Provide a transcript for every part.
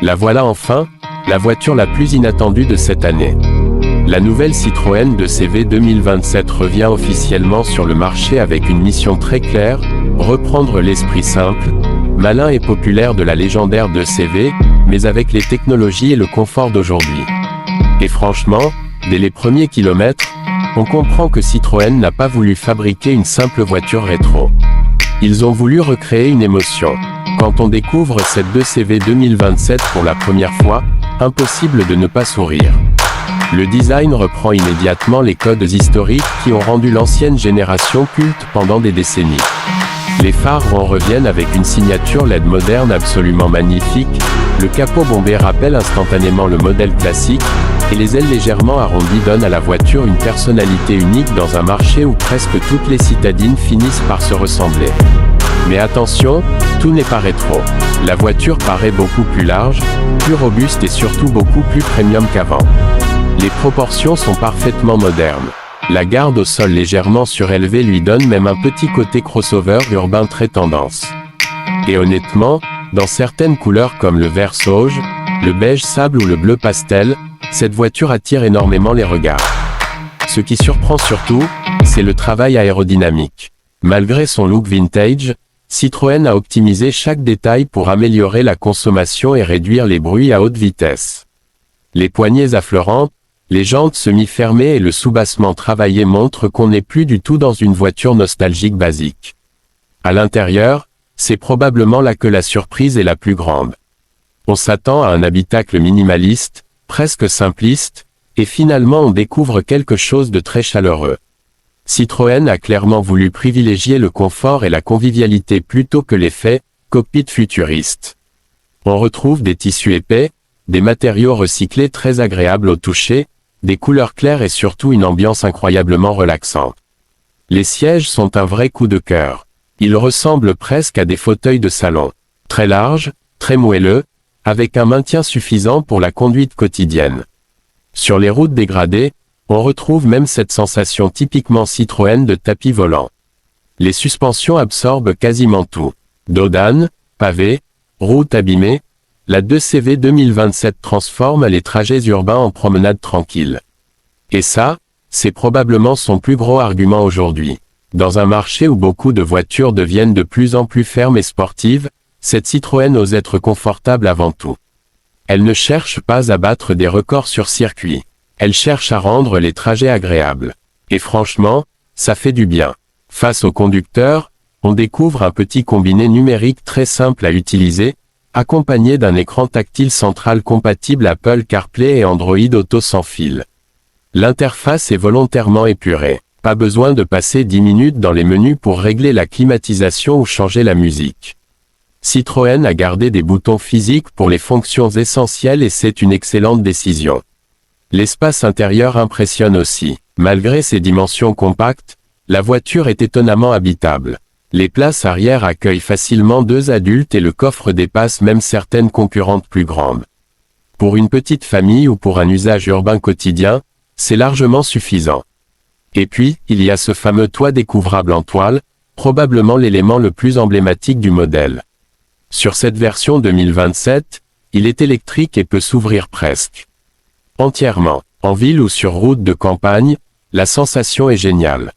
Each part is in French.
La voilà enfin, la voiture la plus inattendue de cette année. La nouvelle Citroën 2CV 2027 revient officiellement sur le marché avec une mission très claire, reprendre l'esprit simple, malin et populaire de la légendaire 2CV, mais avec les technologies et le confort d'aujourd'hui. Et franchement, dès les premiers kilomètres, on comprend que Citroën n'a pas voulu fabriquer une simple voiture rétro. Ils ont voulu recréer une émotion. Quand on découvre cette 2CV 2027 pour la première fois, impossible de ne pas sourire. Le design reprend immédiatement les codes historiques qui ont rendu l'ancienne génération culte pendant des décennies. Les phares reviennent avec une signature LED moderne absolument magnifique, le capot bombé rappelle instantanément le modèle classique, et les ailes légèrement arrondies donnent à la voiture une personnalité unique dans un marché où presque toutes les citadines finissent par se ressembler. Mais attention, tout n'est pas rétro. La voiture paraît beaucoup plus large, plus robuste et surtout beaucoup plus premium qu'avant. Les proportions sont parfaitement modernes. La garde au sol légèrement surélevée lui donne même un petit côté crossover urbain très tendance. Et honnêtement, dans certaines couleurs comme le vert sauge, le beige sable ou le bleu pastel, cette voiture attire énormément les regards. Ce qui surprend surtout, c'est le travail aérodynamique. Malgré son look vintage, Citroën a optimisé chaque détail pour améliorer la consommation et réduire les bruits à haute vitesse. Les poignées affleurantes, les jantes semi-fermées et le soubassement travaillé montrent qu'on n'est plus du tout dans une voiture nostalgique basique. À l'intérieur, c'est probablement là que la surprise est la plus grande. On s'attend à un habitacle minimaliste, presque simpliste, et finalement on découvre quelque chose de très chaleureux. Citroën a clairement voulu privilégier le confort et la convivialité plutôt que l'effet cockpit futuriste. On retrouve des tissus épais, des matériaux recyclés très agréables au toucher, des couleurs claires et surtout une ambiance incroyablement relaxante. Les sièges sont un vrai coup de cœur. Ils ressemblent presque à des fauteuils de salon. Très larges, très moelleux, avec un maintien suffisant pour la conduite quotidienne. Sur les routes dégradées, on retrouve même cette sensation typiquement Citroën de tapis volant. Les suspensions absorbent quasiment tout. Dos d'âne, pavés, routes abîmées, la 2CV 2027 transforme les trajets urbains en promenades tranquilles. Et ça, c'est probablement son plus gros argument aujourd'hui. Dans un marché où beaucoup de voitures deviennent de plus en plus fermes et sportives, cette Citroën ose être confortable avant tout. Elle ne cherche pas à battre des records sur circuit. Elle cherche à rendre les trajets agréables. Et franchement, ça fait du bien. Face au conducteur, on découvre un petit combiné numérique très simple à utiliser, accompagné d'un écran tactile central compatible Apple CarPlay et Android Auto sans fil. L'interface est volontairement épurée. Pas besoin de passer 10 minutes dans les menus pour régler la climatisation ou changer la musique. Citroën a gardé des boutons physiques pour les fonctions essentielles et c'est une excellente décision. L'espace intérieur impressionne aussi. Malgré ses dimensions compactes, la voiture est étonnamment habitable. Les places arrière accueillent facilement 2 adultes et le coffre dépasse même certaines concurrentes plus grandes. Pour une petite famille ou pour un usage urbain quotidien, c'est largement suffisant. Et puis, il y a ce fameux toit découvrable en toile, probablement l'élément le plus emblématique du modèle. Sur cette version 2027, il est électrique et peut s'ouvrir presque entièrement. En ville ou sur route de campagne, la sensation est géniale.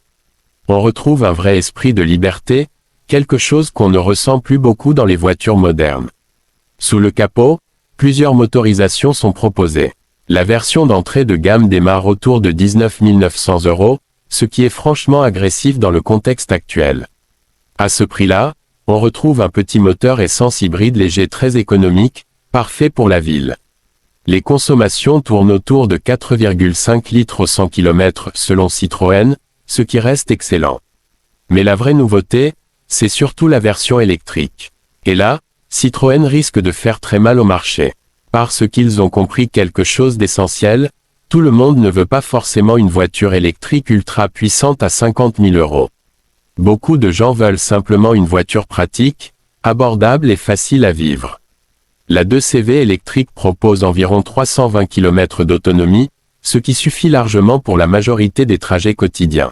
On retrouve un vrai esprit de liberté, quelque chose qu'on ne ressent plus beaucoup dans les voitures modernes. Sous le capot, plusieurs motorisations sont proposées. La version d'entrée de gamme démarre autour de 19 900 €, ce qui est franchement agressif dans le contexte actuel. À ce prix-là, on retrouve un petit moteur essence hybride léger très économique, parfait pour la ville. Les consommations tournent autour de 4,5 litres au 100 km selon Citroën, ce qui reste excellent. Mais la vraie nouveauté, c'est surtout la version électrique. Et là, Citroën risque de faire très mal au marché. Parce qu'ils ont compris quelque chose d'essentiel, tout le monde ne veut pas forcément une voiture électrique ultra puissante à 50 000 €. Beaucoup de gens veulent simplement une voiture pratique, abordable et facile à vivre. La 2CV électrique propose environ 320 km d'autonomie, ce qui suffit largement pour la majorité des trajets quotidiens.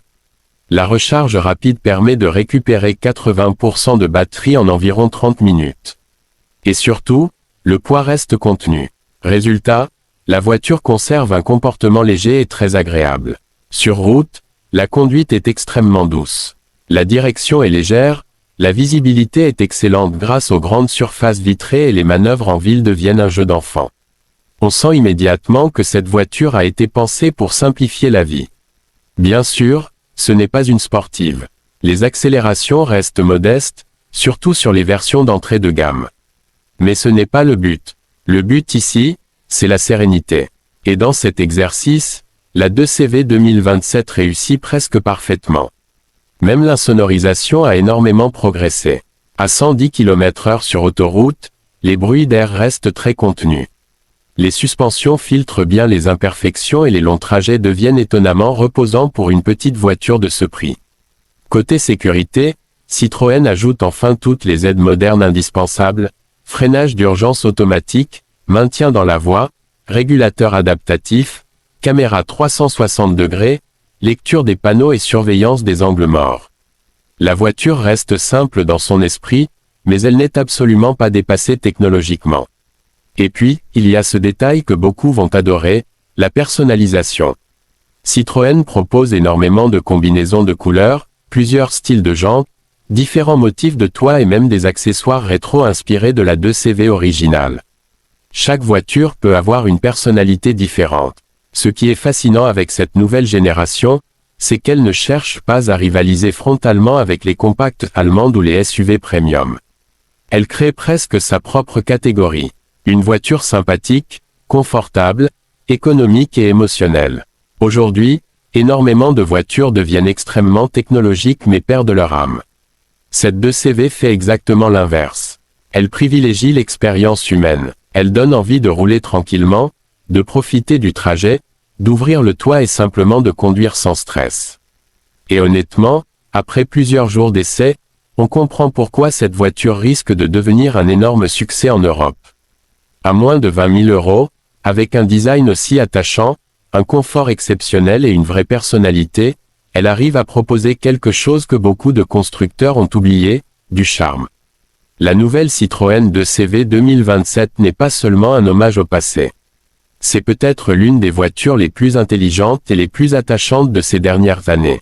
La recharge rapide permet de récupérer 80% de batterie en environ 30 minutes. Et surtout, le poids reste contenu. Résultat, la voiture conserve un comportement léger et très agréable. Sur route, la conduite est extrêmement douce. La direction est légère, la visibilité est excellente grâce aux grandes surfaces vitrées et les manœuvres en ville deviennent un jeu d'enfant. On sent immédiatement que cette voiture a été pensée pour simplifier la vie. Bien sûr, ce n'est pas une sportive. Les accélérations restent modestes, surtout sur les versions d'entrée de gamme. Mais ce n'est pas le but. Le but ici, c'est la sérénité. Et dans cet exercice, la 2CV 2027 réussit presque parfaitement. Même l'insonorisation a énormément progressé. À 110 km/h sur autoroute, les bruits d'air restent très contenus. Les suspensions filtrent bien les imperfections et les longs trajets deviennent étonnamment reposants pour une petite voiture de ce prix. Côté sécurité, Citroën ajoute enfin toutes les aides modernes indispensables, freinage d'urgence automatique, maintien dans la voie, régulateur adaptatif, caméra 360 degrés, lecture des panneaux et surveillance des angles morts. La voiture reste simple dans son esprit, mais elle n'est absolument pas dépassée technologiquement. Et puis, il y a ce détail que beaucoup vont adorer, la personnalisation. Citroën propose énormément de combinaisons de couleurs, plusieurs styles de jantes, différents motifs de toit et même des accessoires rétro inspirés de la 2CV originale. Chaque voiture peut avoir une personnalité différente. Ce qui est fascinant avec cette nouvelle génération, c'est qu'elle ne cherche pas à rivaliser frontalement avec les compacts allemandes ou les SUV premium. Elle crée presque sa propre catégorie. Une voiture sympathique, confortable, économique et émotionnelle. Aujourd'hui, énormément de voitures deviennent extrêmement technologiques mais perdent leur âme. Cette 2CV fait exactement l'inverse. Elle privilégie l'expérience humaine. Elle donne envie de rouler tranquillement, de profiter du trajet, d'ouvrir le toit et simplement de conduire sans stress. Et honnêtement, après plusieurs jours d'essai, on comprend pourquoi cette voiture risque de devenir un énorme succès en Europe. À moins de 20 000 €, avec un design aussi attachant, un confort exceptionnel et une vraie personnalité, elle arrive à proposer quelque chose que beaucoup de constructeurs ont oublié, du charme. La nouvelle Citroën 2CV 2027 n'est pas seulement un hommage au passé. C'est peut-être l'une des voitures les plus intelligentes et les plus attachantes de ces dernières années.